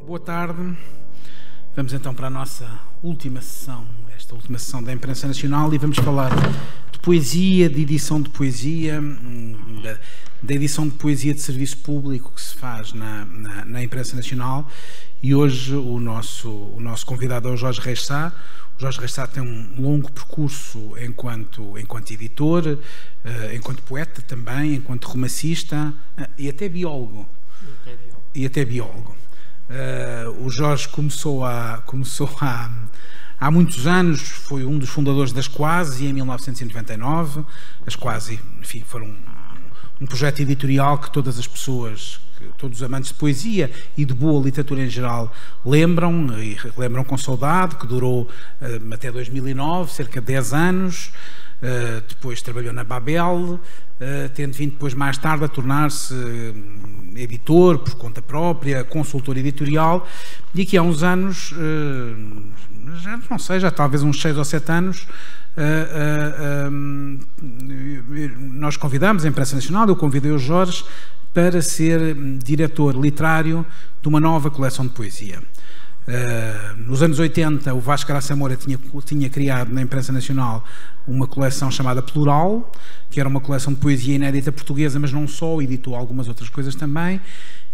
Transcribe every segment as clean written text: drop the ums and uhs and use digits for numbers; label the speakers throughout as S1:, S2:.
S1: Boa tarde. Vamos então para a nossa última sessão, esta última sessão da Imprensa Nacional, e vamos falar de poesia, de edição de poesia, da edição de poesia de serviço público que se faz na Imprensa Nacional. E hoje o nosso convidado é o Jorge Reis Sá. O Jorge Reis Sá tem um longo percurso enquanto editor, enquanto poeta também, enquanto romancista e até biólogo. O Jorge começou há muitos anos, foi um dos fundadores das Quase em 1999. As Quase, enfim, foram um projeto editorial que todas as pessoas, todos os amantes de poesia e de boa literatura em geral lembram com saudade, que durou até 2009, cerca de 10 anos. Depois trabalhou na Babel, tendo vindo depois mais tarde a tornar-se editor por conta própria, consultor editorial, e aqui há uns anos, já não sei, já talvez uns 6 ou 7 anos, nós convidamos a Imprensa Nacional, eu convidei o Jorge para ser diretor literário de uma nova coleção de poesia. Nos anos 80, o Vasco Graça Moura tinha criado na Imprensa Nacional uma coleção chamada Plural, que era uma coleção de poesia inédita portuguesa, mas não só, editou algumas outras coisas também,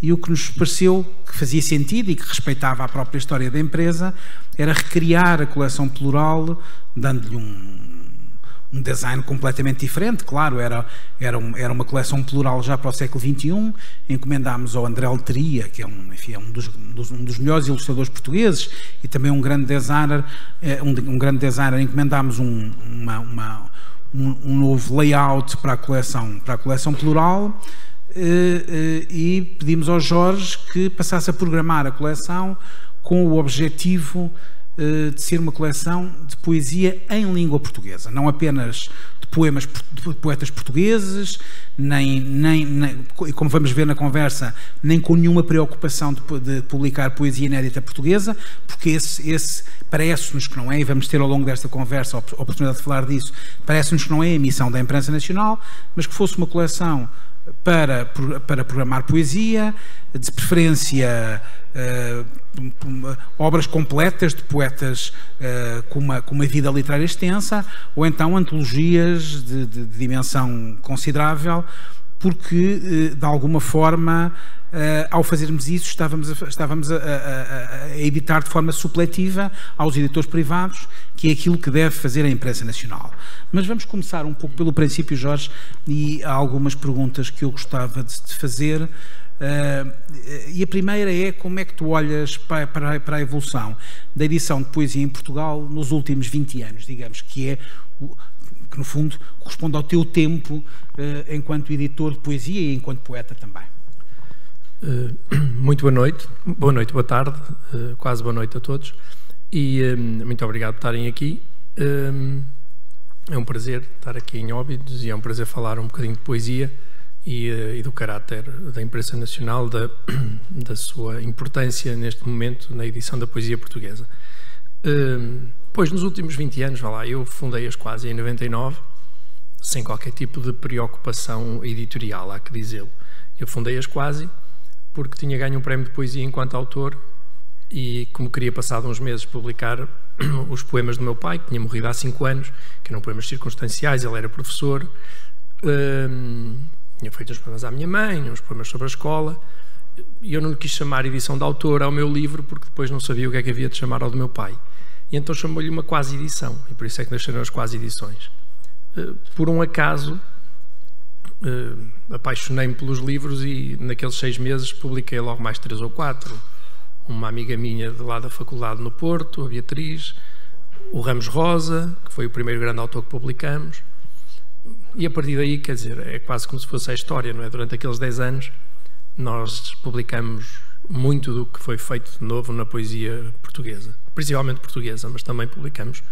S1: e o que nos pareceu que fazia sentido e que respeitava a própria história da empresa era recriar a coleção Plural, dando-lhe um design completamente diferente. Claro, era uma coleção plural já para o século XXI. Encomendámos ao André Letria, que é um dos melhores ilustradores portugueses e também um grande designer, encomendámos um novo layout para a coleção plural, e pedimos ao Jorge que passasse a programar a coleção com o objetivo de ser uma coleção de poesia em língua portuguesa, não apenas de poemas de poetas portugueses, nem como vamos ver na conversa, nem com nenhuma preocupação de publicar poesia inédita portuguesa, porque esse parece-nos que não é, e vamos ter ao longo desta conversa a oportunidade de falar disso, parece-nos que não é a missão da Imprensa Nacional, mas que fosse uma coleção para programar poesia, de preferência obras completas de poetas com uma vida literária extensa, ou então antologias de dimensão considerável, porque de alguma forma, ao fazermos isso, estávamos a editar de forma supletiva aos editores privados, que é aquilo que deve fazer a Imprensa Nacional. Mas vamos começar um pouco pelo princípio, Jorge, e há algumas perguntas que eu gostava de te fazer. E a primeira é: como é que tu olhas para a evolução da edição de poesia em Portugal nos últimos 20 anos, digamos, que no fundo corresponde ao teu tempo enquanto editor de poesia e enquanto poeta também?
S2: Muito boa noite, boa tarde, quase boa noite a todos, e muito obrigado por estarem aqui. É um prazer estar aqui em Óbidos e é um prazer falar um bocadinho de poesia e do caráter da Imprensa Nacional, da sua importância neste momento na edição da poesia portuguesa. Pois nos últimos 20 anos, eu fundei as Quase em 99, sem qualquer tipo de preocupação editorial, há que dizê-lo. Eu fundei as Quase porque tinha ganho um prémio de poesia enquanto autor e, como queria, passado uns meses, publicar os poemas do meu pai, que tinha morrido há 5 anos, que eram poemas circunstanciais, ele era professor. Tinha feito uns poemas à minha mãe, uns poemas sobre a escola, e eu não lhe quis chamar edição de autor ao meu livro, porque depois não sabia o que é que havia de chamar ao do meu pai. E então chamou-lhe uma quase edição, e por isso é que nasceram as quase edições. Por um acaso, apaixonei-me pelos livros e naqueles 6 meses publiquei logo mais 3 ou 4. Uma amiga minha de lá da faculdade no Porto, a Beatriz, o Ramos Rosa, que foi o primeiro grande autor que publicamos. E a partir daí, quer dizer, é quase como se fosse a história, não é? Durante aqueles 10 anos nós publicamos muito do que foi feito de novo na poesia portuguesa, principalmente portuguesa, mas também publicamos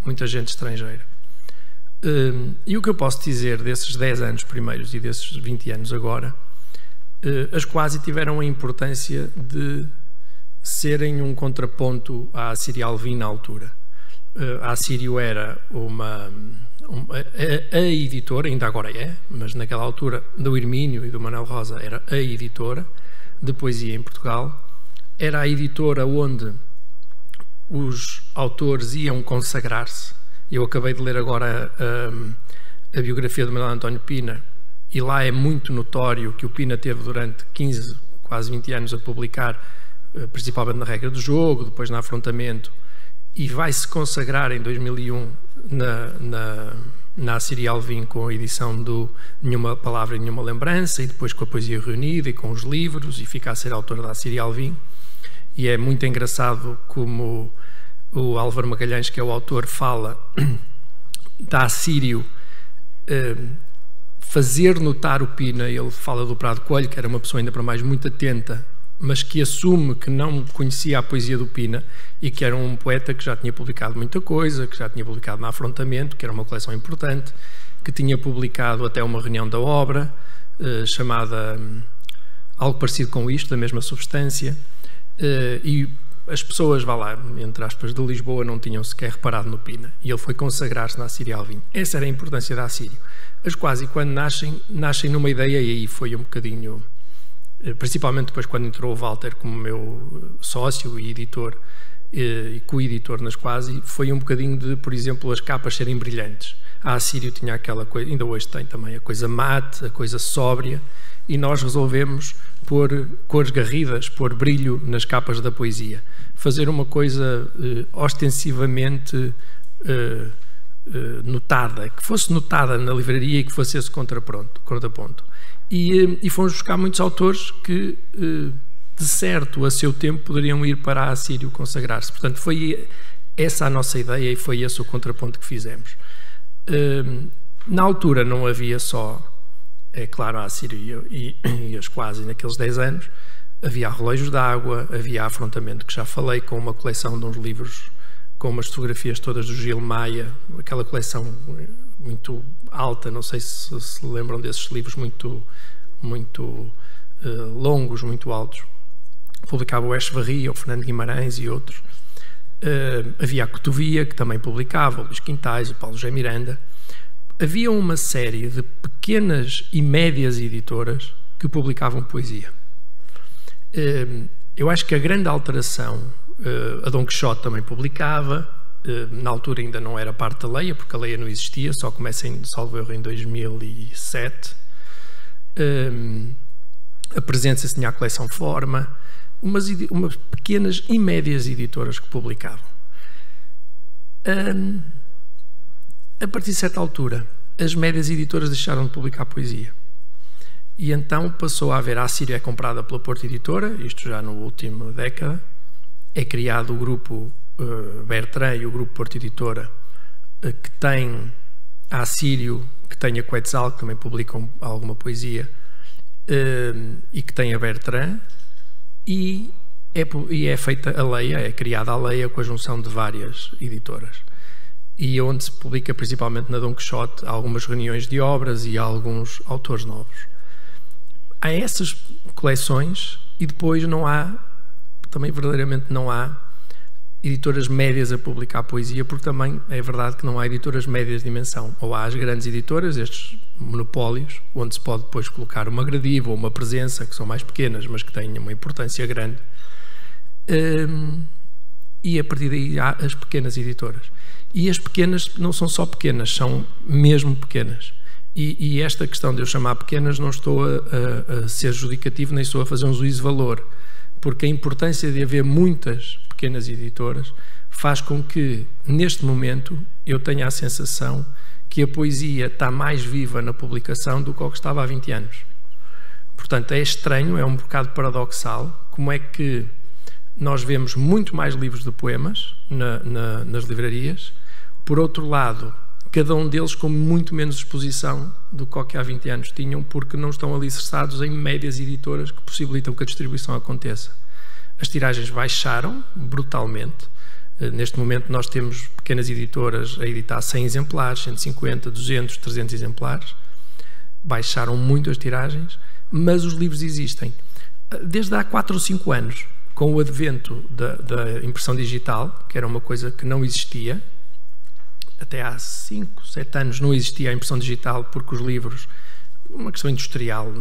S2: muita gente estrangeira. E o que eu posso dizer desses 10 anos primeiros e desses 20 anos agora, as Quase tiveram a importância de serem um contraponto à Assírio Alvim na altura. A Assírio era a editora, ainda agora é, mas naquela altura do Hermínio e do Manuel Rosa era a editora de poesia em Portugal. era a editora onde os autores iam consagrar-se. Eu acabei de ler agora a biografia de Manuel António Pina, e lá é muito notório que o Pina teve durante 15, quase 20 anos a publicar, principalmente na Regra do Jogo, depois no Afrontamento, e vai-se consagrar em 2001 na Assírio Alvim com a edição do Nenhuma Palavra e Nenhuma Lembrança, e depois com a Poesia Reunida e com os livros, e fica a ser autor da Assírio Alvim. E é muito engraçado como o Álvaro Magalhães, que é o autor, fala da Assírio fazer notar o Pina. Ele fala do Prado Coelho, que era uma pessoa ainda para mais muito atenta, mas que assume que não conhecia a poesia do Pina e que era um poeta que já tinha publicado muita coisa, que já tinha publicado no Afrontamento, que era uma coleção importante, que tinha publicado até uma reunião da obra, chamada algo parecido com isto, da mesma substância, e as pessoas, vá lá, entre aspas, de Lisboa não tinham sequer reparado no Pina, e ele foi consagrar-se na Assírio Alvim. Essa era a importância da Assírio. As quase, quando nascem numa ideia, e aí foi um bocadinho, principalmente depois quando entrou o Walter como meu sócio e editor e co-editor nas quase, foi um bocadinho de, por exemplo, as capas serem brilhantes. A Assírio tinha aquela coisa, ainda hoje tem também, a coisa mate, a coisa sóbria, e nós resolvemos pôr cores garridas, pôr brilho nas capas da poesia, fazer uma coisa ostensivamente notada, que fosse notada na livraria e que fosse esse contraponto. E fomos buscar muitos autores que, de certo, a seu tempo, poderiam ir para a Assírio consagrar-se. Portanto, foi essa a nossa ideia e foi esse o contraponto que fizemos. Na altura não havia só, é claro, a Assírio e as quase naqueles 10 anos, havia Relógios d'Água, havia Afrontamento, que já falei, com uma coleção de uns livros com umas fotografias todas do Gil Maia, aquela coleção muito alta, não sei se lembram desses livros muito longos, muito altos. Publicava o Echevarria, o Fernando Guimarães e outros. Havia a Cotovia, que também publicava, o Luís Quintais, o Paulo José Miranda. Havia uma série de pequenas e médias editoras que publicavam poesia. Eu acho que a grande alteração, a Dom Quixote também publicava, na altura ainda não era parte da Leia, porque a Leia não existia, só começa, salvo erro, em 2007. A Presença tinha a coleção Forma, umas pequenas e médias editoras que publicavam. A partir de certa altura, as médias editoras deixaram de publicar poesia. E então passou a haver, a Assírio é comprada pela Porto Editora, isto já na última década, é criado o grupo Bertrand e o grupo Porto Editora, que tem a Assírio, que tem a Quetzal, que também publicam alguma poesia, e que tem a Bertrand, e é feita a Leia, é criada a Leia com a junção de várias editoras. E onde se publica principalmente na Dom Quixote algumas reuniões de obras e alguns autores novos. Há essas coleções e depois não há, também verdadeiramente não há editoras médias a publicar poesia, porque também é verdade que não há editoras médias de dimensão. Ou há as grandes editoras, estes monopólios, onde se pode depois colocar uma Gradiva ou uma Presença, que são mais pequenas, mas que têm uma importância grande. E a partir daí há as pequenas editoras. E as pequenas não são só pequenas, são mesmo pequenas. E esta questão de eu chamar pequenas, não estou a ser judicativo, nem estou a fazer um juízo de valor, porque a importância de haver muitas pequenas editoras faz com que, neste momento, eu tenha a sensação que a poesia está mais viva na publicação do que o que estava há 20 anos. Portanto, é estranho, é um bocado paradoxal, como é que nós vemos muito mais livros de poemas nas livrarias. Por outro lado, cada um deles com muito menos exposição do que há 20 anos tinham, porque não estão alicerçados em médias editoras que possibilitam que a distribuição aconteça. As tiragens baixaram brutalmente. Neste momento nós temos pequenas editoras a editar 100 exemplares, 150, 200, 300 exemplares. Baixaram muito as tiragens, mas os livros existem. Desde há 4 ou 5 anos, com o advento da impressão digital, que era uma coisa que não existia, até há 5, 7 anos não existia a impressão digital, porque os livros, uma questão industrial,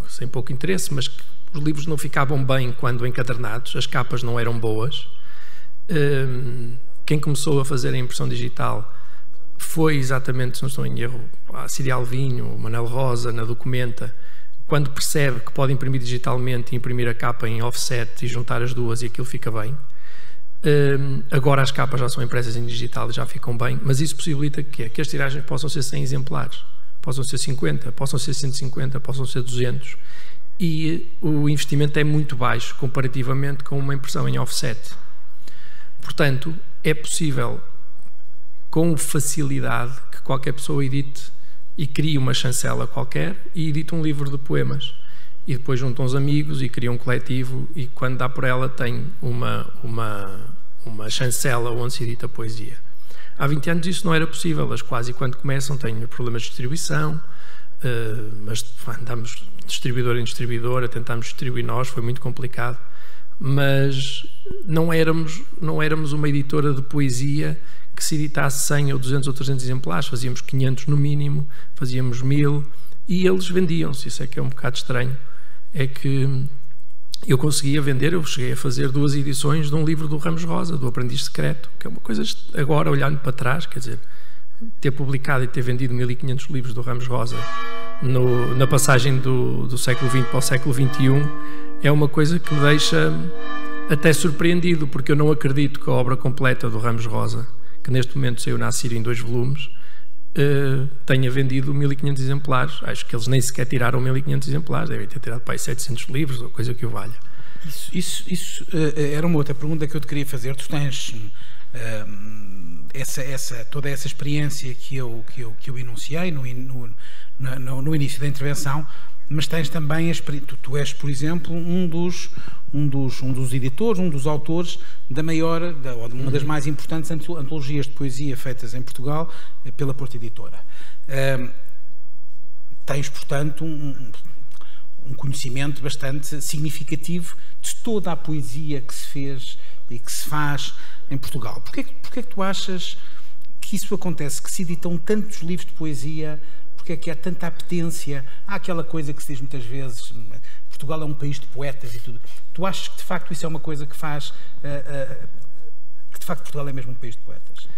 S2: sem pouco interesse, mas que os livros não ficavam bem quando encadernados, as capas não eram boas. Quem começou a fazer a impressão digital foi exatamente, se não estou em erro, a Ciri Alvinho, o Manuel Rosa, na Documenta, quando percebe que pode imprimir digitalmente e imprimir a capa em offset e juntar as duas e aquilo fica bem. Agora as capas já são impressas em digital e já ficam bem, mas isso possibilita que as tiragens possam ser 100 exemplares, possam ser 50, possam ser 150, possam ser 200, e o investimento é muito baixo comparativamente com uma impressão em offset. Portanto, é possível com facilidade que qualquer pessoa edite e crie uma chancela qualquer e edite um livro de poemas. E depois juntam os amigos e cria um coletivo, e quando dá por ela tem uma chancela onde se edita poesia. Há 20 anos isso não era possível, as quase quando começam têm problemas de distribuição, mas andamos de distribuidor em distribuidor a tentarmos distribuir nós, foi muito complicado, mas não éramos uma editora de poesia que se editasse 100 ou 200 ou 300 exemplares, fazíamos 500 no mínimo, fazíamos 1000 e eles vendiam-se. Isso é que é um bocado estranho, é que eu conseguia vender, eu cheguei a fazer 2 edições de um livro do Ramos Rosa, do Aprendiz Secreto, que é uma coisa, agora olhando para trás, quer dizer, ter publicado e ter vendido 1500 livros do Ramos Rosa na passagem do século XX para o século XXI é uma coisa que me deixa até surpreendido, porque eu não acredito que a obra completa do Ramos Rosa, que neste momento saiu na Assírio em 2 volumes, tenha vendido 1500 exemplares. Acho que eles nem sequer tiraram 1500 exemplares, devem ter tirado para aí 700 livros ou coisa que o valha.
S1: Isso era uma outra pergunta que eu te queria fazer. Tu tens toda essa experiência que eu enunciei no início da intervenção, mas tens também tu és, por exemplo, um dos editores, um dos autores da maior, uma das mais importantes antologias de poesia feitas em Portugal pela Porto Editora. Tens, portanto, um conhecimento bastante significativo de toda a poesia que se fez e que se faz em Portugal. Porquê que tu achas que isso acontece, que se editam tantos livros de poesia? Porque é que há tanta apetência? Há aquela coisa que se diz muitas vezes, Portugal é um país de poetas e tudo. Tu achas que de facto isso é uma coisa que faz, que de facto Portugal é mesmo um país de poetas?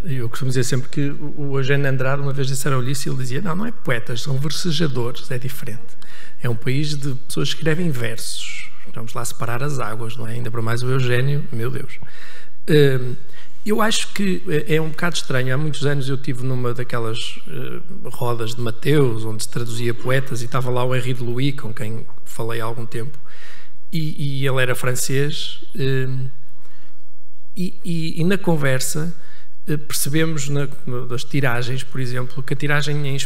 S2: Eu costumo dizer sempre que o Eugênio Andrade uma vez disse a Ulisses, ele dizia, não é poetas, são versejadores, é diferente. É um país de pessoas que escrevem versos. Vamos lá separar as águas, não é? Ainda para mais o Eugênio, meu Deus. Eu acho que é um bocado estranho. Há muitos anos eu estive numa daquelas rodas de Mateus, onde se traduzia poetas, e estava lá o Henri de Louis, com quem falei há algum tempo, e ele era francês, e na conversa percebemos das tiragens, por exemplo, que a tiragem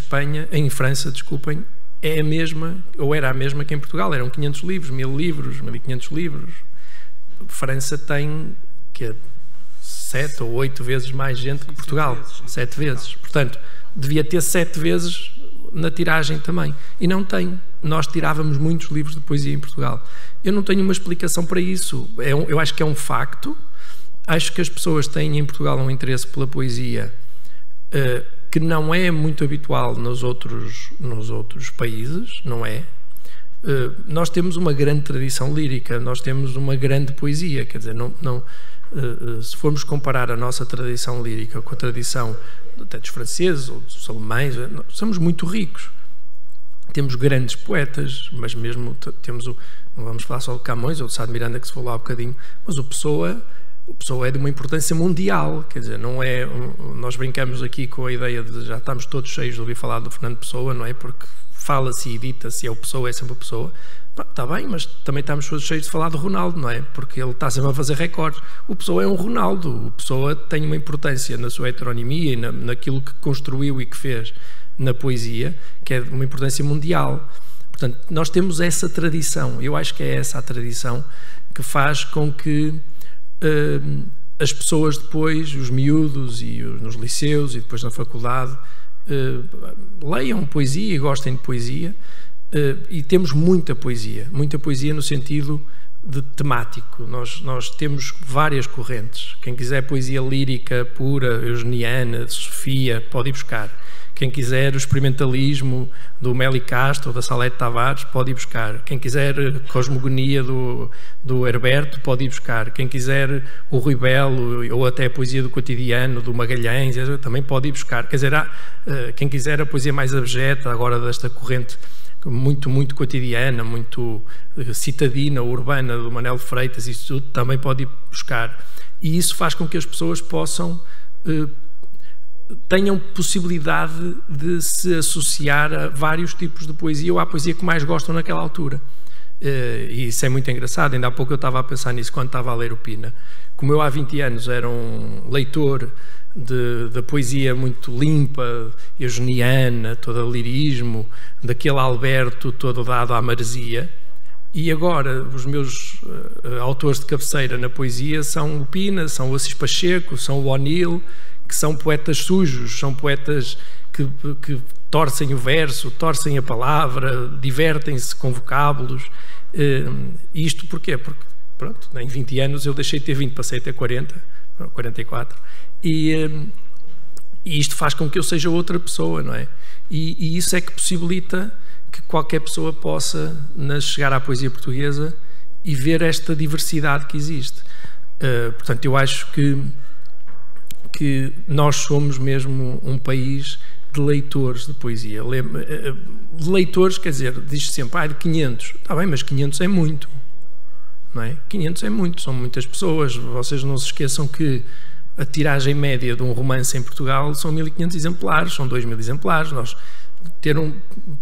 S2: em França, desculpem, é a mesma, ou era a mesma que em Portugal. Eram 500 livros, 1000 livros, 1500 livros. A França tem 7 ou 8 vezes mais gente que Portugal. 7 vezes. Portanto, devia ter 7 vezes na tiragem também. E não tem. Nós tirávamos muitos livros de poesia em Portugal. Eu não tenho uma explicação para isso. Eu acho que é um facto. Acho que as pessoas têm em Portugal um interesse pela poesia que não é muito habitual nos outros países, não é? Nós temos uma grande tradição lírica, nós temos uma grande poesia, quer dizer, se formos comparar a nossa tradição lírica com a tradição até dos franceses ou dos alemães, somos muito ricos. Temos grandes poetas, mas mesmo temos não vamos falar só de Camões ou de Sá de Miranda, que se falou há um bocadinho, mas o Pessoa é de uma importância mundial, quer dizer, não é, nós brincamos aqui com a ideia de já estamos todos cheios de ouvir falar do Fernando Pessoa, não é? Porque fala-se e edita-se, é o Pessoa, é sempre o Pessoa. Está bem, mas também estamos todos cheios de falar de Ronaldo, não é? Porque ele está sempre a fazer recordes. O Pessoa é um Ronaldo, o Pessoa tem uma importância na sua heteronimia e naquilo que construiu e que fez na poesia, que é de uma importância mundial. Portanto, nós temos essa tradição, eu acho que é essa a tradição que faz com que as pessoas depois, os miúdos e nos liceus e depois na faculdade, leiam poesia e gostem de poesia, e temos muita poesia no sentido de temático. Nós temos várias correntes. Quem quiser poesia lírica pura, eugeniana, Sofia, pode ir buscar. Quem quiser o experimentalismo do Meli Castro ou da Salete Tavares pode ir buscar. Quem quiser cosmogonia do Herberto pode ir buscar. Quem quiser o Rui Belo ou até a poesia do cotidiano do Magalhães também pode ir buscar. Quer dizer, quem quiser a poesia mais abjeta agora desta corrente muito cotidiana, muito citadina, urbana do Manel Freitas, isso tudo também pode ir buscar. E isso faz com que as pessoas possam tenham possibilidade de se associar a vários tipos de poesia ou à poesia que mais gostam naquela altura. E isso é muito engraçado. Ainda há pouco eu estava a pensar nisso quando estava a ler o Pina. Como eu há 20 anos era um leitor da poesia muito limpa, eugeniana, toda lirismo, daquele Alberto todo dado à maresia, e agora os meus autores de cabeceira na poesia são o Pina, são o Assis Pacheco, são o O'Neill, que são poetas sujos, são poetas que torcem o verso, torcem a palavra, divertem-se com vocábulos. Isto porquê? Porque, pronto, em 20 anos eu deixei de ter 20, passei a ter 40, 44. E isto faz com que eu seja outra pessoa, não é? E isso é que possibilita que qualquer pessoa possa chegar à poesia portuguesa e ver esta diversidade que existe. Portanto, eu acho que nós somos mesmo um país de leitores de poesia. Leitores, quer dizer, diz-se sempre, de 500. Está bem, mas 500 é muito, não é? 500 é muito, são muitas pessoas. Vocês não se esqueçam que a tiragem média de um romance em Portugal são 1500 exemplares, são 2000 exemplares. Nós ter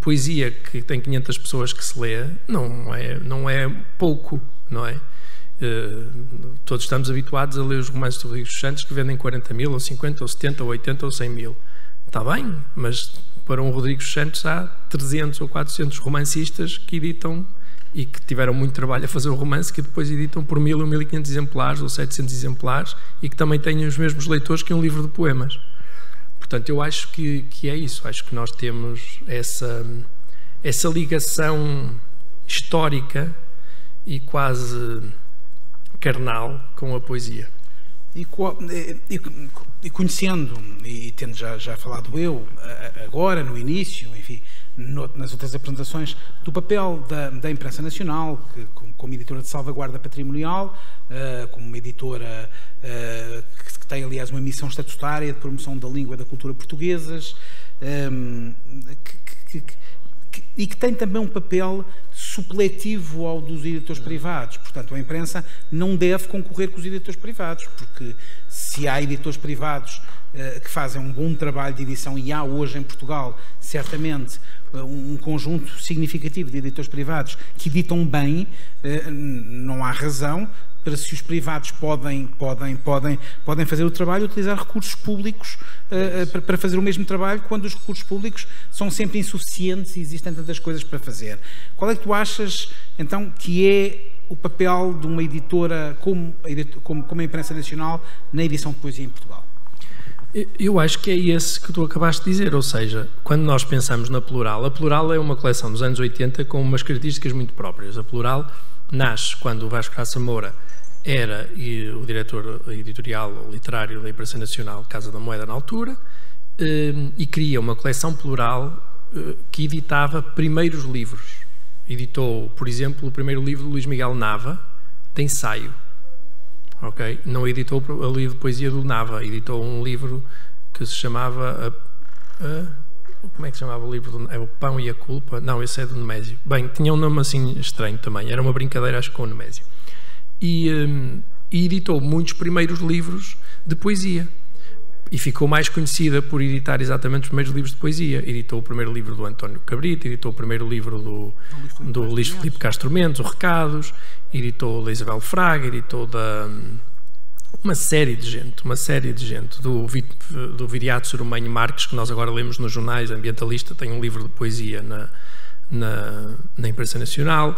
S2: poesia que tem 500 pessoas que se lê não é pouco, não é? Todos estamos habituados a ler os romances do Rodrigues dos Santos que vendem 40 mil, ou 50, ou 70, ou 80, ou 100 mil. Está bem, mas para um Rodrigues dos Santos há 300 ou 400 romancistas que editam e que tiveram muito trabalho a fazer o romance, que depois editam por 1000 ou 1500 exemplares, ou 700 exemplares, e que também têm os mesmos leitores que um livro de poemas. Portanto, eu acho que é isso. Acho que nós temos essa ligação histórica e quase carnal com a poesia.
S1: E conhecendo, e tendo já falado eu, agora, no início, enfim, nas outras apresentações, do papel da imprensa nacional, como editora de salvaguarda patrimonial, como uma editora que tem, aliás, uma missão estatutária de promoção da língua e da cultura portuguesas, e que tem também um papel supletivo ao dos editores privados. Portanto, a imprensa não deve concorrer com os editores privados, porque se há editores privados que fazem um bom trabalho de edição, e há hoje em Portugal, certamente, um conjunto significativo de editores privados que editam bem, não há razão para, se os privados podem fazer o trabalho, utilizar recursos públicos para fazer o mesmo trabalho, quando os recursos públicos são sempre insuficientes e existem tantas coisas para fazer. Qual é que tu achas, então, que é o papel de uma editora como a Imprensa Nacional na edição de poesia em Portugal?
S2: Eu acho que é esse que tu acabaste de dizer, ou seja, quando nós pensamos na Plural, a Plural é uma coleção dos anos 80 com umas características muito próprias. A Plural nasce quando o Vasco Graça Moura era o diretor editorial literário da Imprensa Nacional, Casa da Moeda na altura, e cria uma coleção plural que editava primeiros livros. Editou, por exemplo, o primeiro livro de Luís Miguel Nava, de ensaio. Okay? Não editou o livro de poesia do Nava, editou um livro que se chamava... como é que se chamava o livro? É o Pão e a Culpa? Não, esse é do Nemésio. Bem, tinha um nome assim estranho também, era uma brincadeira, acho, com o Nemésio. E editou muitos primeiros livros de poesia. E ficou mais conhecida por editar exatamente os primeiros livros de poesia. Editou o primeiro livro do António Cabrita, editou o primeiro livro do Luís Filipe Castro Mendes, o Recados, editou da Isabel Fraga, editou uma série de gente, do Viriato Sorumenho Marques, que nós agora lemos nos jornais, ambientalista, tem um livro de poesia na Imprensa Nacional.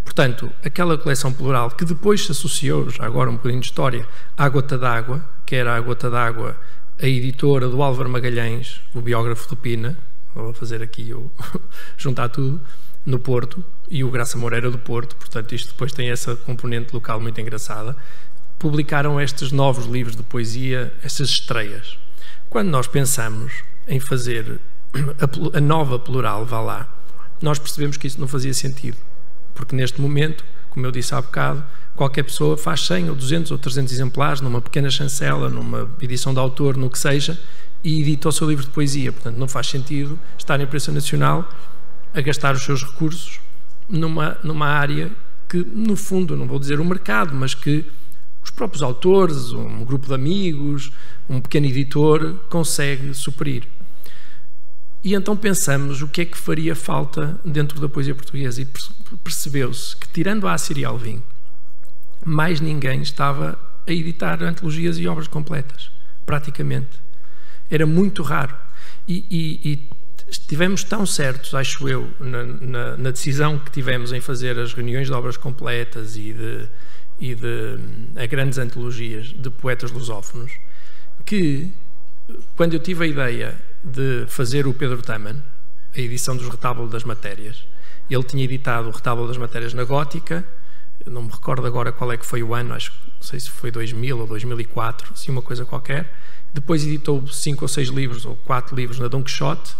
S2: Portanto, aquela coleção plural que depois se associou, já agora um bocadinho de história, à Gota d'Água, que era a Gota d'Água, a editora do Álvaro Magalhães, o biógrafo do Pina, vou fazer aqui juntar tudo, no Porto, e o Graça Moreira do Porto, portanto isto depois tem essa componente local muito engraçada, publicaram estes novos livros de poesia, estas estreias. Quando nós pensamos em fazer a nova plural, vá lá, nós percebemos que isso não fazia sentido, porque neste momento, como eu disse há bocado, qualquer pessoa faz 100 ou 200 ou 300 exemplares numa pequena chancela, numa edição de autor, no que seja, e edita o seu livro de poesia. Portanto, não faz sentido estar na imprensa nacional a gastar os seus recursos numa área que, no fundo, não vou dizer o mercado, mas que os próprios autores, um grupo de amigos, um pequeno editor consegue suprir. E então pensamos o que é que faria falta dentro da poesia portuguesa, e percebeu-se que, tirando a Assírio Alvim, mais ninguém estava a editar antologias e obras completas, praticamente. Era muito raro. E estivemos tão certos, acho eu, na decisão que tivemos em fazer as reuniões de obras completas e de grandes antologias de poetas lusófonos, que, quando eu tive a ideia de fazer o Pedro Taman, a edição dos Retábulo das Matérias, ele tinha editado o Retábulo das Matérias na Gótica, eu não me recordo agora qual é que foi o ano, acho que não sei se foi 2000 ou 2004, assim uma coisa qualquer. Depois editou 5 ou 6 livros ou 4 livros na Dom Quixote,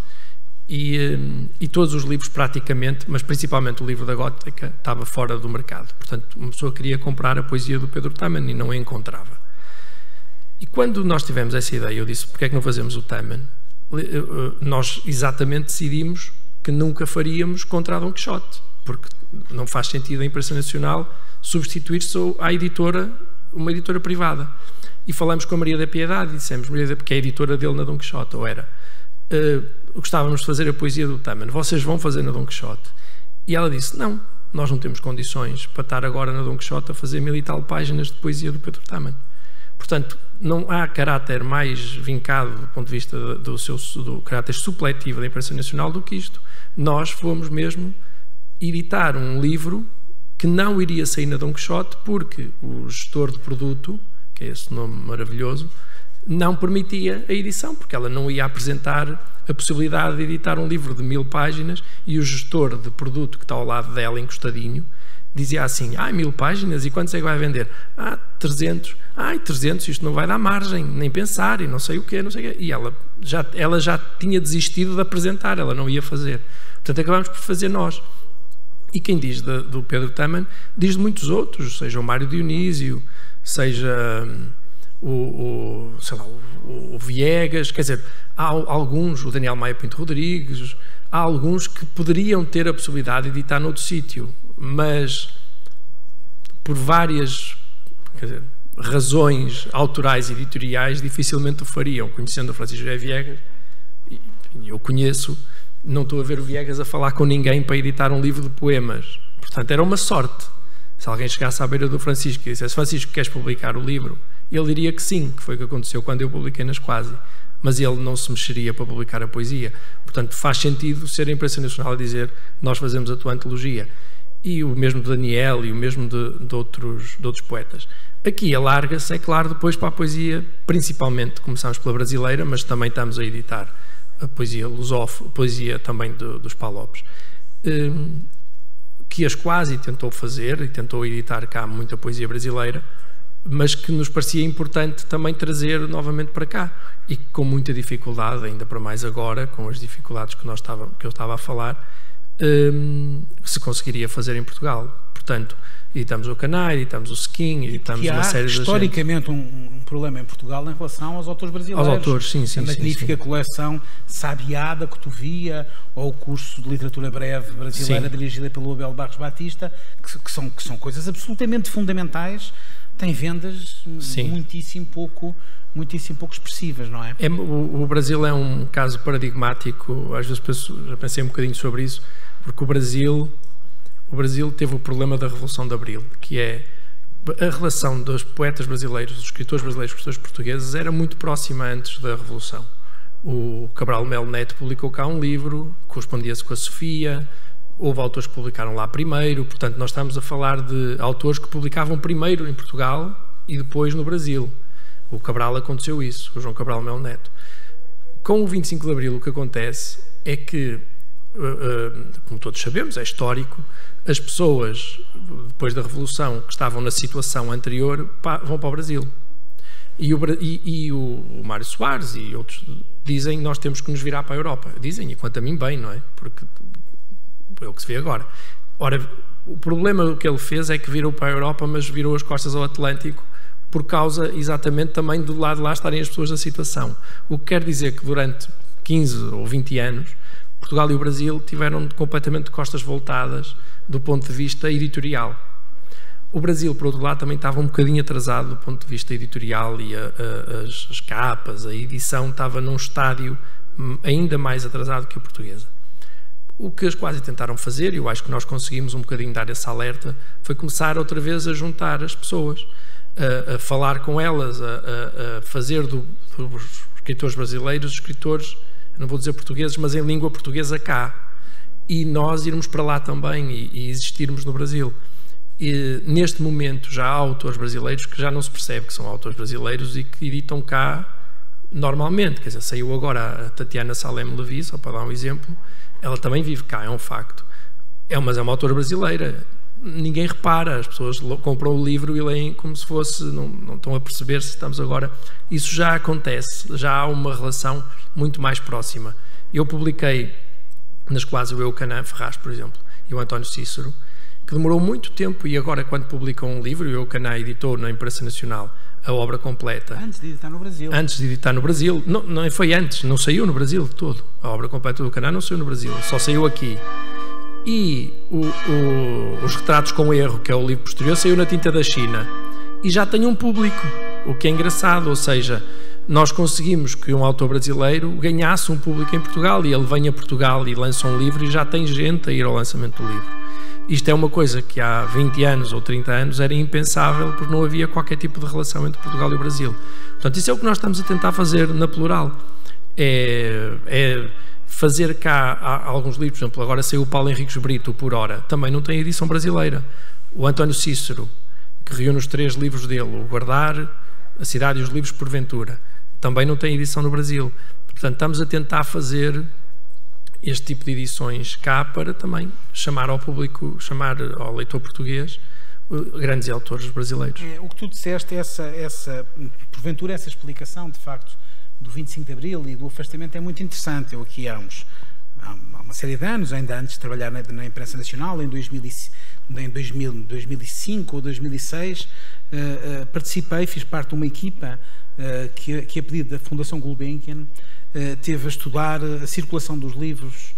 S2: e todos os livros praticamente, mas principalmente o livro da Gótica, estava fora do mercado. Portanto, uma pessoa queria comprar a poesia do Pedro Taman e não a encontrava. E quando nós tivemos essa ideia, eu disse, porque é que não fazemos o Taman? Nós exatamente decidimos que nunca faríamos contra a Dom Quixote, porque não faz sentido a imprensa nacional substituir-se à editora, uma editora privada. E falamos com a Maria da Piedade e dissemos, Maria, porque é a editora dele na Dom Quixote, ou era, gostávamos de fazer a poesia do Taman, vocês vão fazer na Dom Quixote? E ela disse, não, nós não temos condições para estar agora na Dom Quixote a fazer 1000 e tal páginas de poesia do Pedro Taman. Portanto, não há caráter mais vincado do ponto de vista do caráter supletivo da imprensa nacional do que isto. Nós fomos mesmo editar um livro que não iria sair na Dom Quixote porque o gestor de produto, que é esse nome maravilhoso, não permitia a edição, porque ela não ia apresentar a possibilidade de editar um livro de 1000 páginas, e o gestor de produto que está ao lado dela, encostadinho, dizia assim, 1000 páginas, e quantos é que vai vender? 300. 300, isto não vai dar margem, nem pensar, e não sei o quê, não sei o quê. E ela já tinha desistido de apresentar, ela não ia fazer. Portanto, acabámos por fazer nós. E quem diz do Pedro Taman, diz de muitos outros, seja o Mário Dionísio, seja sei lá, o Viegas, quer dizer, há alguns, o Daniel Maia Pinto Rodrigues, há alguns que poderiam ter a possibilidade de editar noutro sítio, mas por várias, quer dizer, razões autorais e editoriais dificilmente o fariam. Conhecendo o Francisco José Viegas, eu conheço, não estou a ver o Viegas a falar com ninguém para editar um livro de poemas. Portanto, era uma sorte. Se alguém chegasse à beira do Francisco e dissesse, Francisco, queres publicar o livro? Ele diria que sim, que foi o que aconteceu quando eu publiquei nas Quase. Mas ele não se mexeria para publicar a poesia. Portanto, faz sentido ser a imprensa nacional a dizer, nós fazemos a tua antologia. E o mesmo de Daniel e o mesmo de outros poetas. Aqui alarga-se, é claro, depois para a poesia, principalmente começamos pela brasileira, mas também estamos a editar a poesia lusófona, a poesia também dos Pá Lopes, que as Quase tentou fazer e tentou editar cá muita poesia brasileira, mas que nos parecia importante também trazer novamente para cá, e com muita dificuldade, ainda para mais agora, com as dificuldades que eu estava a falar, se conseguiria fazer em Portugal. Portanto, editamos o Canário, editamos o Skin, editamos uma série de...
S1: historicamente um problema em Portugal em relação aos autores brasileiros.
S2: Aos autores, sim.
S1: A magnífica coleção Sabiá da Cotovia, ou o curso de literatura breve brasileira, dirigida pelo Abel Barros Batista, que são coisas absolutamente fundamentais, têm vendas muitíssimo pouco expressivas, não é?
S2: O Brasil é um caso paradigmático. Às vezes já pensei um bocadinho sobre isso, porque o Brasil teve o problema da Revolução de Abril, que é a relação dos poetas brasileiros, dos escritores brasileiros com os escritores portugueses, era muito próxima antes da Revolução. O Cabral Melo Neto publicou cá um livro, correspondia-se com a Sofia, houve autores que publicaram lá primeiro, portanto nós estamos a falar de autores que publicavam primeiro em Portugal e depois no Brasil. O Cabral aconteceu isso, o João Cabral Melo Neto. Com o 25 de Abril o que acontece é que, como todos sabemos, é histórico, as pessoas, depois da Revolução, que estavam na situação anterior, vão para o Brasil. E o Mário Soares e outros dizem que nós temos que nos virar para a Europa. Dizem, e quanto a mim bem, não é? Porque é o que se vê agora. Ora, o problema que ele fez é que virou para a Europa, mas virou as costas ao Atlântico por causa exatamente também do lado de lá estarem as pessoas da situação. O que quer dizer que durante 15 ou 20 anos Portugal e o Brasil tiveram completamente de costas voltadas do ponto de vista editorial. O Brasil, por outro lado, também estava um bocadinho atrasado do ponto de vista editorial e as capas, a edição estava num estádio ainda mais atrasado que a portuguesa. O que eles quase tentaram fazer, e eu acho que nós conseguimos um bocadinho dar essa alerta, foi começar outra vez a juntar as pessoas, a falar com elas, a fazer dos escritores brasileiros, escritores, não vou dizer portugueses, mas em língua portuguesa cá. E nós irmos para lá também e existirmos no Brasil. E, neste momento já há autores brasileiros que já não se percebe que são autores brasileiros e que editam cá normalmente. Quer dizer, saiu agora a Tatiana Salem Levi, só para dar um exemplo, ela também vive cá, é um facto. Mas é uma autora brasileira. Ninguém repara, as pessoas compram o livro e leem como se fosse, não estão a perceber se estamos agora. Isso já acontece, já há uma relação muito mais próxima. Eu publiquei nas quase o Eucanã Ferraz, por exemplo, e o António Cícero, que demorou muito tempo, e agora quando publicam um livro, o Eucanã editou na Imprensa Nacional a obra completa.
S1: Antes de editar no Brasil.
S2: Antes de editar no Brasil. Não foi antes, não saiu no Brasil todo. A obra completa do Eucanã não saiu no Brasil, só saiu aqui. E os Retratos com Erro, que é o livro posterior, saiu na tinta da China. E já tem um público, o que é engraçado, ou seja, nós conseguimos que um autor brasileiro ganhasse um público em Portugal e ele vem a Portugal e lança um livro e já tem gente a ir ao lançamento do livro. Isto é uma coisa que há 20 anos ou 30 anos era impensável porque não havia qualquer tipo de relação entre Portugal e o Brasil. Portanto, isso é o que nós estamos a tentar fazer na Plural. É fazer cá alguns livros, por exemplo, agora saiu o Paulo Henriques Brito, Por Hora, também não tem edição brasileira. O António Cícero, que reúne os 3 livros dele, o Guardar, A Cidade e os Livros Porventura, também não tem edição no Brasil. Portanto, estamos a tentar fazer este tipo de edições cá para também chamar ao público, chamar ao leitor português grandes autores brasileiros.
S1: O que tu disseste, porventura essa explicação, de facto, do 25 de Abril e do afastamento é muito interessante. Eu aqui há uma série de anos, ainda antes de trabalhar na Imprensa Nacional, em 2005 ou 2006, participei, fiz parte de uma equipa que a pedido da Fundação Gulbenkian, teve a estudar a circulação dos livros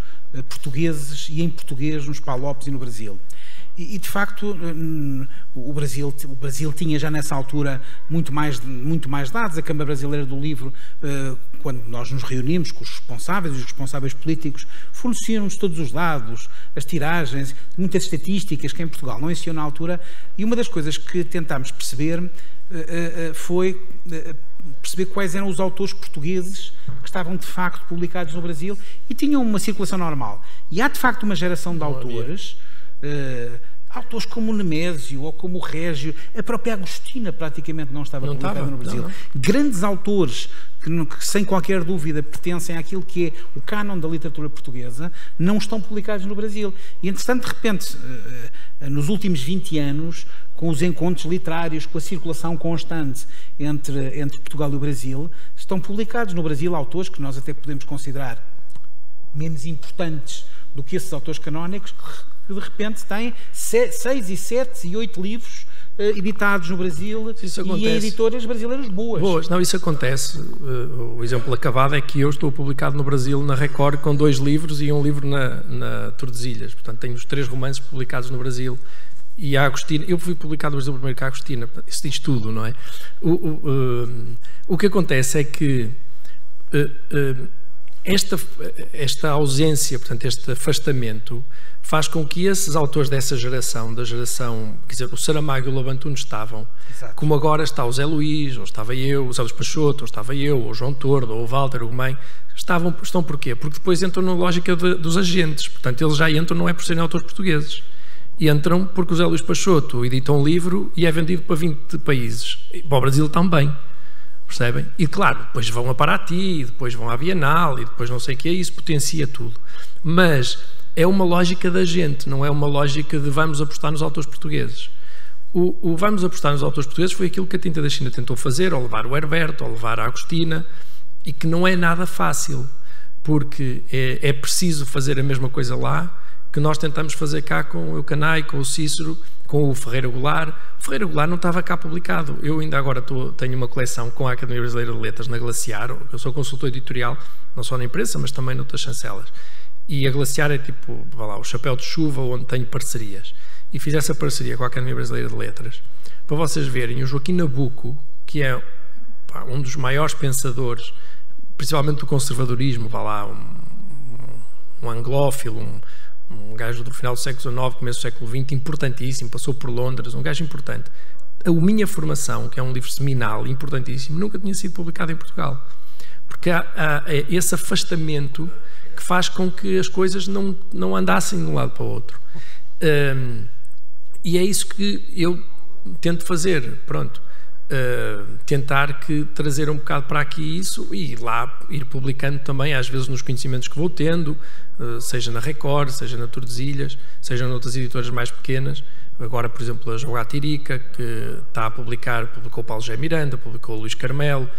S1: portugueses e em português nos PALOPs e no Brasil. E de facto o Brasil tinha já nessa altura muito mais dados. A Câmara Brasileira do Livro, quando nós nos reunimos com os responsáveis políticos, forneciam-nos todos os dados, as tiragens, muitas estatísticas que em Portugal não existiam na altura, e uma das coisas que tentámos perceber foi perceber quais eram os autores portugueses que estavam de facto publicados no Brasil e tinham uma circulação normal. E há de facto uma geração de autores, autores como o Nemésio ou como o Régio, a própria Agostina praticamente não estava publicada no Brasil. Não. Grandes autores que sem qualquer dúvida pertencem àquilo que é o cânon da literatura portuguesa, não estão publicados no Brasil. E entretanto, de repente, nos últimos 20 anos, com os encontros literários, com a circulação constante entre Portugal e o Brasil, estão publicados no Brasil autores que nós até podemos considerar menos importantes do que esses autores canónicos, que de repente têm 6, 7 e 8 livros editados no Brasil e em editoras brasileiras boas.
S2: Não, isso acontece. O exemplo acabado é que eu estou publicado no Brasil na Record com 2 livros e um livro na Tordesilhas. Portanto, tenho os 3 romances publicados no Brasil. E a Agostina, eu fui publicado no Brasil primeiro que a Agostina, isso diz tudo, não é? O que acontece é que esta ausência, portanto, este afastamento, faz com que esses autores dessa geração, quer dizer, o Saramago e o Labantuno estavam, exato, como agora está o Zé Luís, ou estava eu, o Zé Luís Peixoto, ou estava eu, ou o João Tordo, ou o Walter, o Gomem, estão porquê? Porque depois entram na lógica dos agentes, portanto, eles já entram, não é por serem autores portugueses, entram porque o Zé Luís Peixoto edita um livro e é vendido para 20 países, para o Brasil também. Percebem? E claro, depois vão a Paraty, depois vão à Bienal e depois não sei o que é, isso potencia tudo. Mas é uma lógica da gente, não é uma lógica de vamos apostar nos autores portugueses. O vamos apostar nos autores portugueses foi aquilo que a Tinta da China tentou fazer, ou levar o Herberto, ou levar a Agostina, e que não é nada fácil, porque é preciso fazer a mesma coisa lá que nós tentamos fazer cá com o Eucanay, com o Cícero, com o Ferreira Goulart. O Ferreira Goulart não estava cá publicado. Eu ainda agora tenho uma coleção com a Academia Brasileira de Letras na Glaciar. Eu sou consultor editorial, não só na imprensa, mas também noutras chancelas. E a Glaciar é tipo, vá lá, o chapéu de chuva onde tenho parcerias. E fiz essa parceria com a Academia Brasileira de Letras para vocês verem o Joaquim Nabuco, que é um dos maiores pensadores, principalmente do conservadorismo, vá lá, um anglófilo, um gajo do final do século XIX, começo do século XX, importantíssimo, passou por Londres, um gajo importante. A Minha Formação, que é um livro seminal importantíssimo, nunca tinha sido publicado em Portugal, porque há esse afastamento que faz com que as coisas não andassem de um lado para o outro. E é isso que eu tento fazer, pronto. Tentar trazer um bocado para aqui isso e lá ir publicando também, às vezes nos conhecimentos que vou tendo, seja na Record, seja na Tordesilhas, seja noutras editoras mais pequenas. Agora, por exemplo, a Jogatirica, que está a publicar, publicou o Paulo G. Miranda, publicou o Luís Carmelo.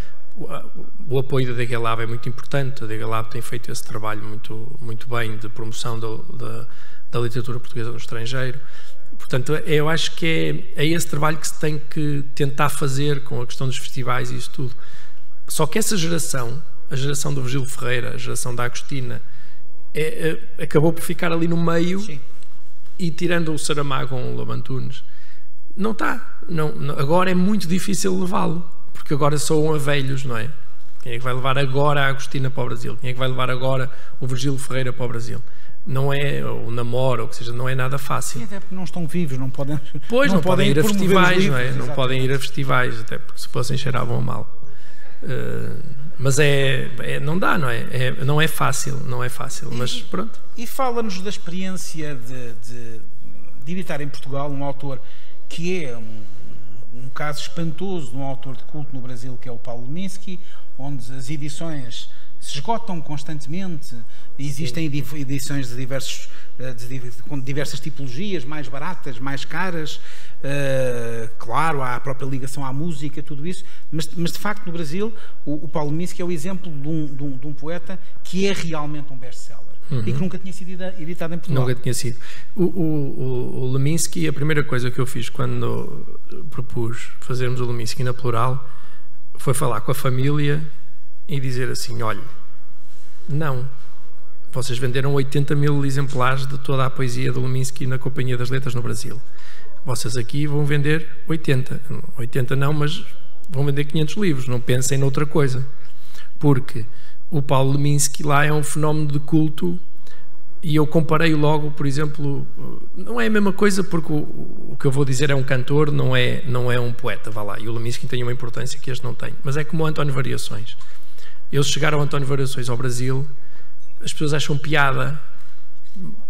S2: O apoio da DG Lab é muito importante. A DG Lab tem feito esse trabalho muito bem de promoção da literatura portuguesa no estrangeiro. Portanto, eu acho que é esse trabalho que se tem que tentar fazer com a questão dos festivais e isso tudo. Só que essa geração, a geração do Virgílio Ferreira, a geração da Agostina, acabou por ficar ali no meio. Sim. E tirando o Saramago ou o Lamantunes, não está. Agora é muito difícil levá-lo, porque agora soam a velhos, não é? Quem é que vai levar agora a Agostina para o Brasil? Quem é que vai levar agora o Virgílio Ferreira para o Brasil? Não é o namoro, ou que seja, não é nada fácil.
S1: Sim, até porque não estão vivos, não podem.
S2: Pois, não podem ir a festivais, não é? Não podem ir a festivais, até porque se fossem cheiravam mal. Mas não dá, não é? Não é fácil, mas pronto.
S1: E fala-nos da experiência de editar em Portugal um autor que é um caso espantoso de um autor de culto no Brasil, que é o Paulo Leminski, onde as edições se esgotam constantemente. Existem edições com diversas tipologias, mais baratas, mais caras. Claro, há a própria ligação à música, tudo isso, mas de facto no Brasil o Paulo Leminski é o exemplo de um poeta que é realmente um best-seller. E que nunca tinha sido editado em Portugal.
S2: Nunca tinha sido. O Leminski, a primeira coisa que eu fiz quando propus fazermos o Leminski na Plural foi falar com a família e dizer assim: olha, não, vocês venderam 80 mil exemplares de toda a poesia do Leminski na Companhia das Letras no Brasil. Vocês aqui vão vender 80 não, mas vão vender 500 livros, não pensem noutra coisa, porque o Paulo Leminski lá é um fenómeno de culto. E eu comparei logo, por exemplo, não é a mesma coisa, porque o que eu vou dizer é um cantor, não é um poeta, vá lá, e o Leminski tem uma importância que este não tem, mas é como o António Variações. Eles chegaram ao António Variações ao Brasil, as pessoas acham piada,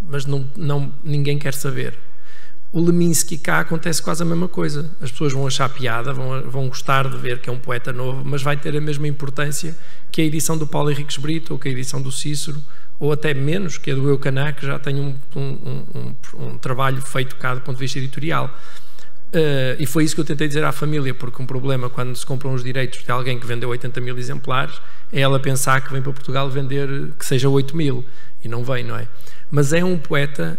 S2: mas ninguém quer saber. O Leminski cá acontece quase a mesma coisa. As pessoas vão achar piada, vão gostar de ver que é um poeta novo, mas vai ter a mesma importância que a edição do Paulo Henriques Brito, ou que a edição do Cícero, ou até menos, que é do Eucanay, que já tem um trabalho feito cá do ponto de vista editorial. E foi isso que eu tentei dizer à família, porque um problema quando se compram os direitos de alguém que vendeu 80 mil exemplares é ela pensar que vem para Portugal vender que seja 8 mil, e não vem, não é? Mas é um poeta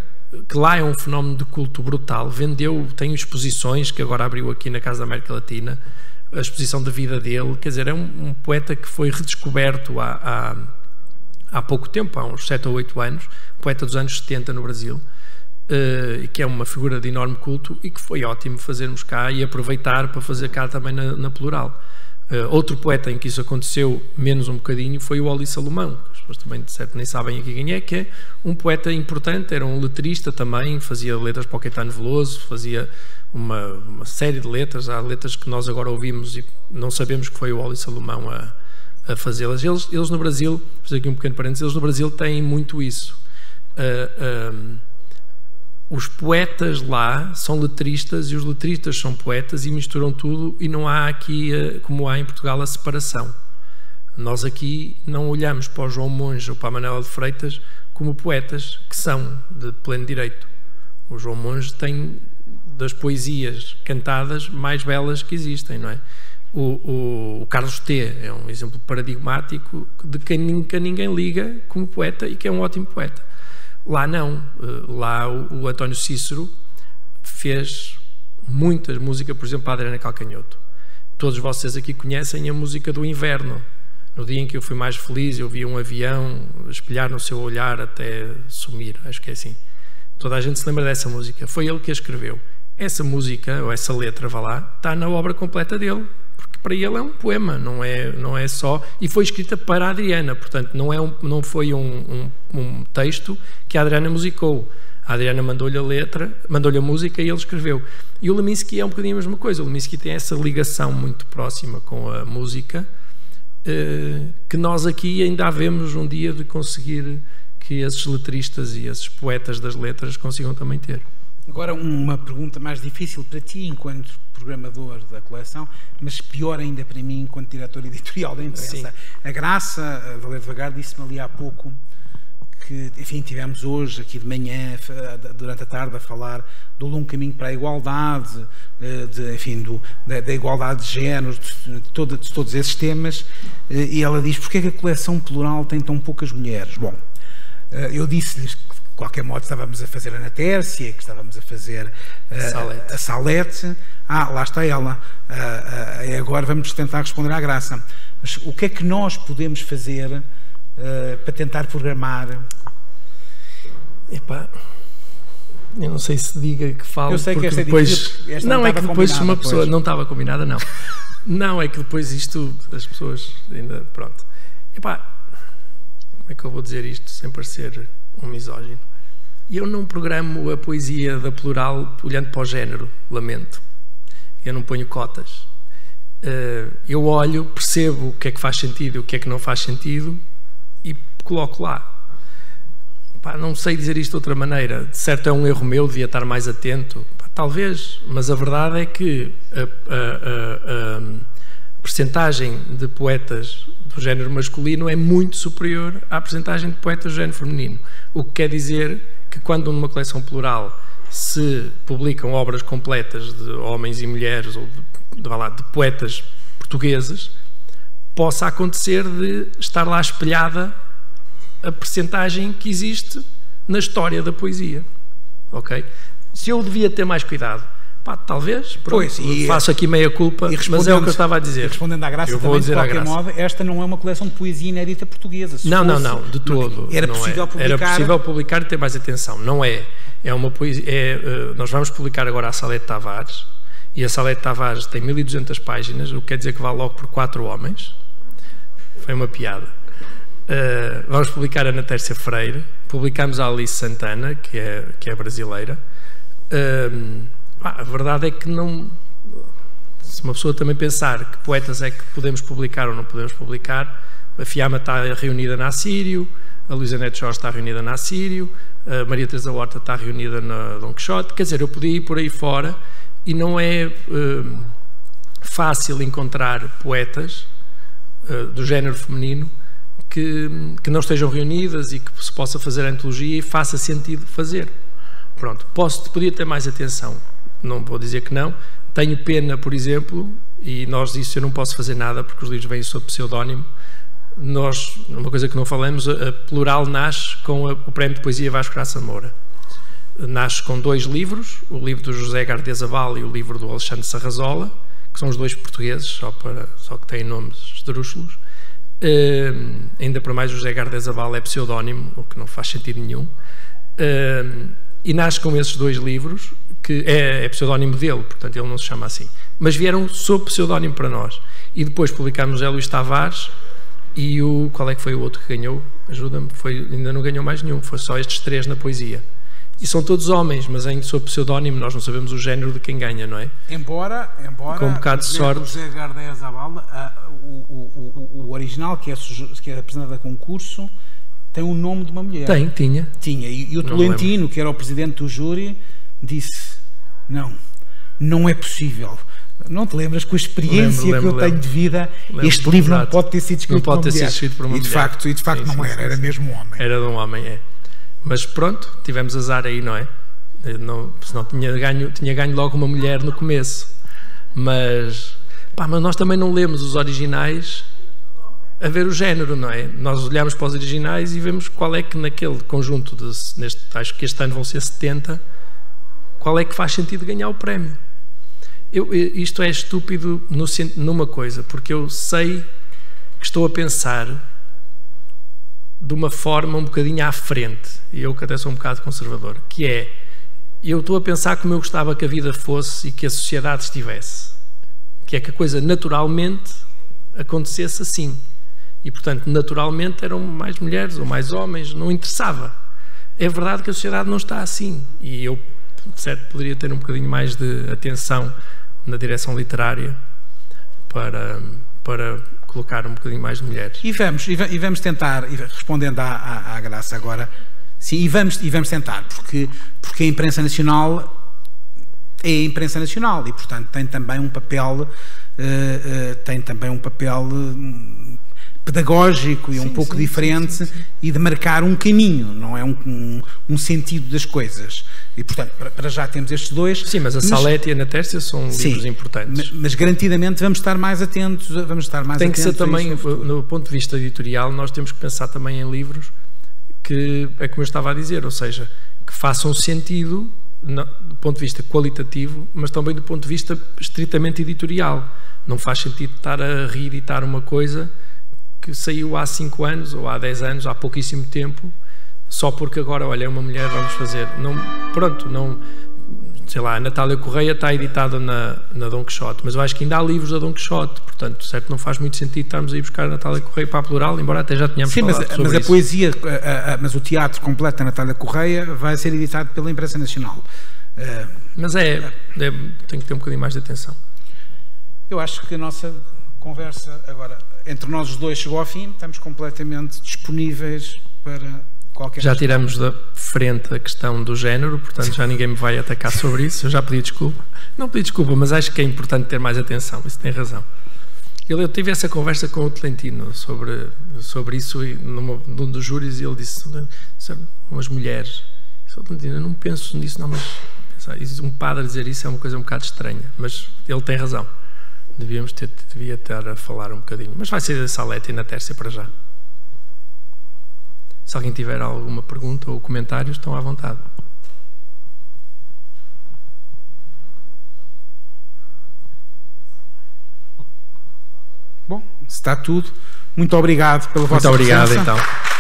S2: que lá é um fenómeno de culto brutal. Tem exposições que agora abriu aqui na Casa da América Latina, a exposição da vida dele, quer dizer, é um poeta que foi redescoberto há pouco tempo, há uns 7 ou 8 anos, poeta dos anos 70 no Brasil, que é uma figura de enorme culto e que foi ótimo fazermos cá e aproveitar para fazer cá também na Plural. Outro poeta em que isso aconteceu menos um bocadinho foi o Oli Salomão, que as pessoas também de certo nem sabem aqui quem é, que é um poeta importante, era um letrista também, fazia letras para o Caetano Veloso, fazia uma série de letras. Há letras que nós agora ouvimos e não sabemos que foi o Oli Salomão a fazê-las. Eles no Brasil, vou fazer aqui um pequeno parênteses, eles no Brasil têm muito isso. Os poetas lá são letristas e os letristas são poetas e misturam tudo, e não há aqui, como há em Portugal, a separação. Nós aqui não olhamos para o João Monge ou para a Manela de Freitas como poetas que são de pleno direito. O João Monge tem das poesias cantadas mais belas que existem, não é? O Carlos T. é um exemplo paradigmático de quem ninguém liga como poeta e que é um ótimo poeta. Lá não. Lá o António Cícero fez muita música, por exemplo, para a Adriana Calcanhoto. Todos vocês aqui conhecem a música do Inverno. No dia em que eu fui mais feliz, eu vi um avião espelhar no seu olhar até sumir, acho que é assim. Toda a gente se lembra dessa música. Foi ele que a escreveu. Essa música, ou essa letra, vá lá, está na obra completa dele. Para ele é um poema, não é só... E foi escrita para a Adriana, portanto, não foi um texto que a Adriana musicou. A Adriana mandou-lhe a letra, mandou-lhe a música e ele escreveu. E o Leminski é um bocadinho a mesma coisa. O Leminski tem essa ligação muito próxima com a música, que nós aqui ainda havemos um dia de conseguir que esses letristas e esses poetas das letras consigam também ter.
S1: Agora, uma pergunta mais difícil para ti, enquanto programador da coleção, mas pior ainda para mim, enquanto diretor editorial da imprensa. Sim. A Graça, a Valer Devagar, disse-me ali há pouco que, enfim, tivemos hoje, aqui de manhã, durante a tarde, a falar do longo caminho para a igualdade, da igualdade de géneros, de todos esses temas, e ela diz, porquê é que a coleção plural tem tão poucas mulheres? Bom, eu disse-lhes que, de qualquer modo, estávamos a fazer a Ana Tércia, que estávamos a fazer a Salete. Lá está ela. Agora vamos tentar responder à Graça. Mas o que é que nós podemos fazer para tentar programar?
S2: Epá, eu não sei se diga que falo.
S1: Eu sei que esta é
S2: depois...
S1: difícil,
S2: não, é que depois uma pessoa... Não estava combinada, não. Não, é que depois isto, as pessoas ainda... Pronto. Epá, como é que eu vou dizer isto sem parecer um misógino? Eu não programo a poesia da plural olhando para o género, lamento. Eu não ponho cotas. Eu olho, percebo o que é que faz sentido e o que é que não faz sentido e coloco lá. Pá, não sei dizer isto de outra maneira. De certo é um erro meu, devia estar mais atento. Pá, talvez, mas a verdade é que a percentagem de poetas do género masculino é muito superior à percentagem de poetas do género feminino. O que quer dizer que quando numa coleção plural se publicam obras completas de homens e mulheres ou de poetas portugueses, possa acontecer de estar lá espelhada a percentagem que existe na história da poesia. Ok? Se eu devia ter mais cuidado, pá, talvez, pronto, faço aqui meia culpa, mas é o que eu estava a dizer.
S1: Respondendo à Graça, também, de qualquer modo, esta não é uma coleção de poesia inédita portuguesa.
S2: Não, de todo. Era possível publicar e ter mais atenção. Não é. É uma poesia. Nós vamos publicar agora a Salete Tavares, e a Salete Tavares tem 1200 páginas, o que quer dizer que vale logo por 4 homens. Foi uma piada. Vamos publicar a Ana Tércia Freire, publicamos a Alice Santana, que é brasileira. A verdade é que não... Se uma pessoa também pensar que poetas é que podemos publicar ou não podemos publicar, a Fiamma está reunida na Assírio, a Luísa Neto Jorge está reunida na Assírio, a Maria Teresa Horta está reunida na Dom Quixote. Quer dizer, eu podia ir por aí fora e não é fácil encontrar poetas do género feminino que não estejam reunidas e que se possa fazer a antologia e faça sentido fazer. Pronto, podia ter mais atenção, não vou dizer que não. Tenho pena, por exemplo, e nós disso eu não posso fazer nada porque os livros vêm sob pseudónimo. Nós, uma coisa que não falamos, a Plural nasce com o Prémio de Poesia Vasco Graça Moura. Nasce com 2 livros, o livro do José Gardez Zaval e o livro do Alexandre Sarrazola, que são os 2 portugueses, só que têm nomes esdrúxulos. Ainda para mais, o José Gardez Zaval é pseudónimo, o que não faz sentido nenhum. E nasce com esses 2 livros, que é pseudónimo dele, portanto ele não se chama assim, mas vieram sob pseudónimo para nós. E depois publicámos José Luís Tavares e qual é que foi o outro que ganhou? Ajuda-me, ainda não ganhou mais nenhum, foi só estes 3 na poesia. E são todos homens, mas sob pseudónimo, nós não sabemos o género de quem ganha, não é?
S1: Embora
S2: com um bocado de sorte.
S1: José Gardez Zaval, o original, que é apresentado a concurso, tem o nome de uma mulher.
S2: Tinha.
S1: E o Tolentino, que era o presidente do júri, disse, não é possível. Não te lembras, com a experiência que eu tenho de vida, este livro não pode ter sido escrito por uma mulher. E de facto não era mesmo um homem.
S2: Era de um homem, é. Mas pronto, tivemos azar aí, não é? Senão tinha ganho logo uma mulher no começo. Mas nós também não lemos os originais a ver o género, não é? Nós olhamos para os originais e vemos qual é que naquele conjunto, acho que este ano vão ser 70, qual é que faz sentido ganhar o prémio. Isto é estúpido numa coisa, porque eu sei que estou a pensar de uma forma um bocadinho à frente, e eu que até sou um bocado conservador, que é, eu estou a pensar como eu gostava que a vida fosse e que a sociedade estivesse, que é que a coisa naturalmente acontecesse assim, e portanto naturalmente eram mais mulheres ou mais homens, não interessava. É verdade que a sociedade não está assim, e eu, de certo, poderia ter um bocadinho mais de atenção na direção literária para colocar um bocadinho mais de mulheres.
S1: E vamos tentar, respondendo à Graça agora, sim, e vamos tentar, porque a imprensa nacional é a imprensa nacional e, portanto, tem também um papel pedagógico e um pouco diferente e de marcar um caminho, não é um sentido das coisas. E, portanto, para já temos estes dois.
S2: Sim, mas a Salete e a Natércia são livros importantes.
S1: Mas garantidamente vamos estar mais atentos.
S2: Tem que ser também, no ponto de vista editorial, nós temos que pensar também em livros que, é como eu estava a dizer, ou seja, que façam sentido do ponto de vista qualitativo, mas também do ponto de vista estritamente editorial. Não faz sentido estar a reeditar uma coisa que saiu há 5 anos ou há 10 anos, há pouquíssimo tempo, só porque agora, olha, é uma mulher, vamos fazer. Sei lá, a Natália Correia está editada na Dom Quixote, mas eu acho que ainda há livros da Dom Quixote, portanto, certo, não faz muito sentido estarmos a ir buscar a Natália Correia para a Plural, embora até já tenhamos falado sobre isso.
S1: Mas a poesia, mas o teatro completo da Natália Correia vai ser editado pela imprensa nacional.
S2: Mas tem que ter um bocadinho mais de atenção.
S1: Eu acho que a nossa conversa agora entre nós os dois chegou ao fim, estamos completamente disponíveis para qualquer
S2: Já tiramos da frente a questão do género, portanto já ninguém me vai atacar sobre isso, eu já pedi desculpa. Não pedi desculpa, mas acho que é importante ter mais atenção, isso tem razão. Eu tive essa conversa com o Tolentino sobre isso num dos júris e ele disse, umas mulheres, eu não penso nisso, não, mas um padre dizer isso é uma coisa um bocado estranha, mas ele tem razão. Devia estar a falar um bocadinho, mas vai ser a Salete e na Natércia para já. Se alguém tiver alguma pergunta ou comentário, estão à vontade.
S1: Bom, está tudo. Muito obrigado pela vossa presença.
S2: Muito obrigado, então.